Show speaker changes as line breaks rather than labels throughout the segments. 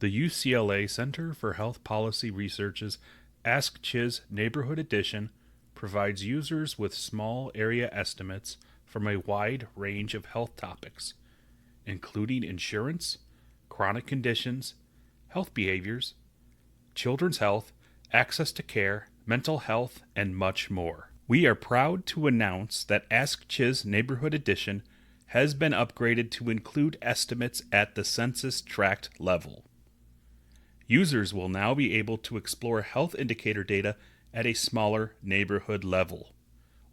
The UCLA Center for Health Policy Research's AskCHIS Neighborhood Edition provides users with small area estimates from a wide range of health topics, including insurance, chronic conditions, health behaviors, children's health, access to care, mental health, and much more. We are proud to announce that AskCHIS Neighborhood Edition has been upgraded to include estimates at the census tract level. Users will now be able to explore health indicator data at a smaller neighborhood level,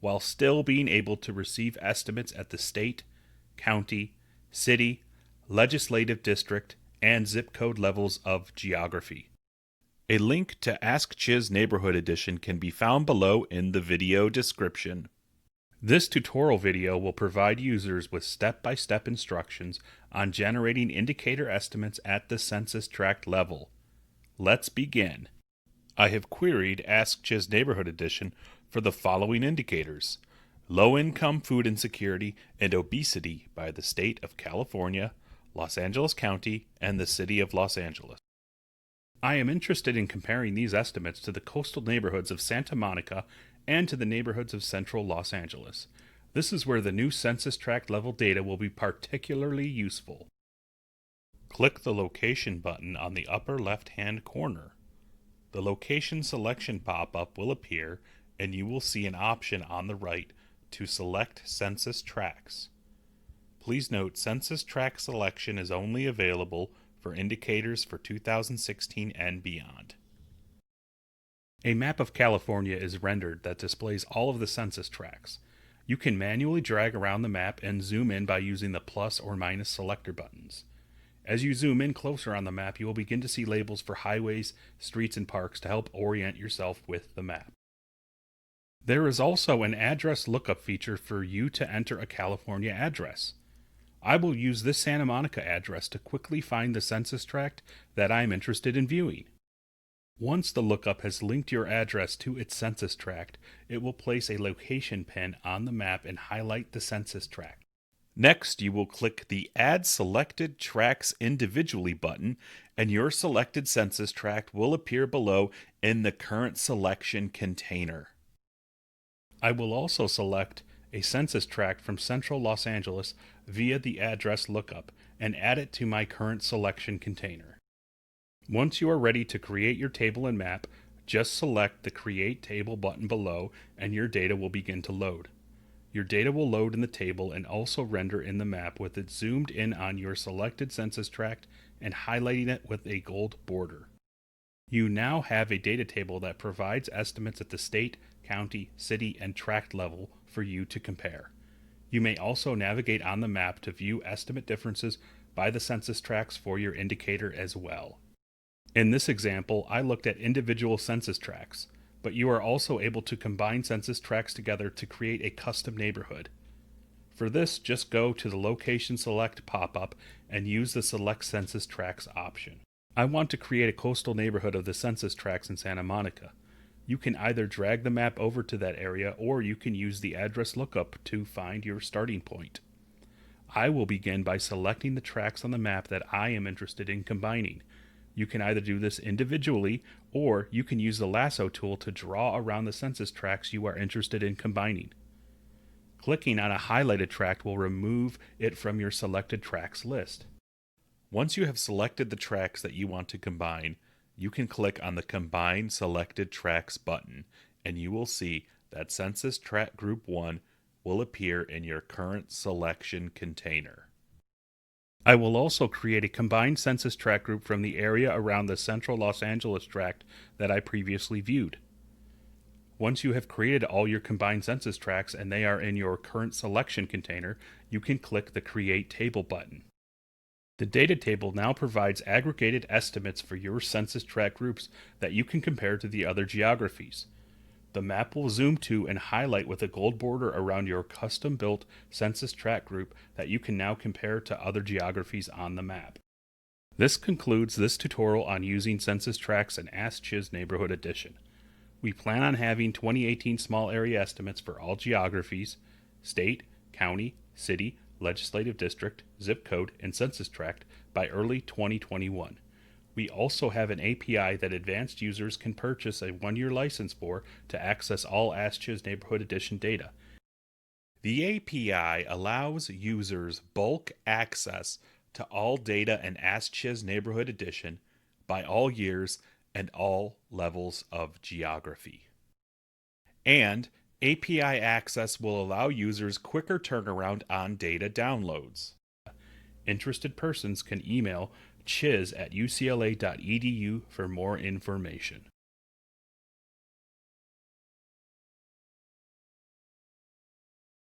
while still being able to receive estimates at the state, county, city, legislative district, and zip code levels of geography. A link to AskCHIS Neighborhood Edition can be found below in the video description. This tutorial video will provide users with step-by-step instructions on generating indicator estimates at the census tract level. Let's begin. I have queried AskCHIS Neighborhood Edition for the following indicators: low-income food insecurity and obesity by the state of California, Los Angeles County, and the city of Los Angeles. I am interested in comparing these estimates to the coastal neighborhoods of Santa Monica and to the neighborhoods of central Los Angeles. This is where the new census tract level data will be particularly useful. Click the location button on the upper left-hand corner. The location selection pop-up will appear, and you will see an option on the right to select census tracts. Please note census tract selection is only available for indicators for 2016 and beyond. A map of California is rendered that displays all of the census tracts. You can manually drag around the map and zoom in by using the plus or minus selector buttons. As you zoom in closer on the map, you will begin to see labels for highways, streets, and parks to help orient yourself with the map. There is also an address lookup feature for you to enter a California address. I will use this Santa Monica address to quickly find the census tract that I am interested in viewing. Once the lookup has linked your address to its census tract, it will place a location pin on the map and highlight the census tract. Next, you will click the Add Selected Tracts Individually button, and your selected census tract will appear below in the current selection container. I will also select a census tract from central Los Angeles via the address lookup and add it to my current selection container. Once you are ready to create your table and map, just select the Create Table button below and your data will begin to load. Your data will load in the table and also render in the map with it zoomed in on your selected census tract and highlighting it with a gold border. You now have a data table that provides estimates at the state, county, city, and tract level for you to compare. You may also navigate on the map to view estimate differences by the census tracts for your indicator as well. In this example, I looked at individual census tracts, but you are also able to combine census tracts together to create a custom neighborhood. For this, just go to the Location Select pop-up and use the Select Census Tracts option. I want to create a coastal neighborhood of the census tracts in Santa Monica. You can either drag the map over to that area or you can use the address lookup to find your starting point. I will begin by selecting the tracts on the map that I am interested in combining. You can either do this individually or you can use the lasso tool to draw around the census tracts you are interested in combining. Clicking on a highlighted tract will remove it from your selected tracts list. Once you have selected the tracts that you want to combine, you can click on the Combine Selected Tracts button and you will see that Census Tract Group 1 will appear in your current selection container. I will also create a combined census tract group from the area around the central Los Angeles tract that I previously viewed. Once you have created all your combined census tracts and they are in your current selection container, you can click the Create Table button. The data table now provides aggregated estimates for your census tract groups that you can compare to the other geographies. The map will zoom to and highlight with a gold border around your custom-built census tract group that you can now compare to other geographies on the map. This concludes this tutorial on using census tracts in AskCHIS Neighborhood Edition. We plan on having 2018 small area estimates for all geographies, state, county, city, legislative district, zip code, and census tract by early 2021. We also have an API that advanced users can purchase a 1-year license for to access all AskCHIS Neighborhood Edition data. The API allows users bulk access to all data in AskCHIS Neighborhood Edition by all years and all levels of geography. And API access will allow users quicker turnaround on data downloads. Interested persons can email chis@ucla.edu for more information.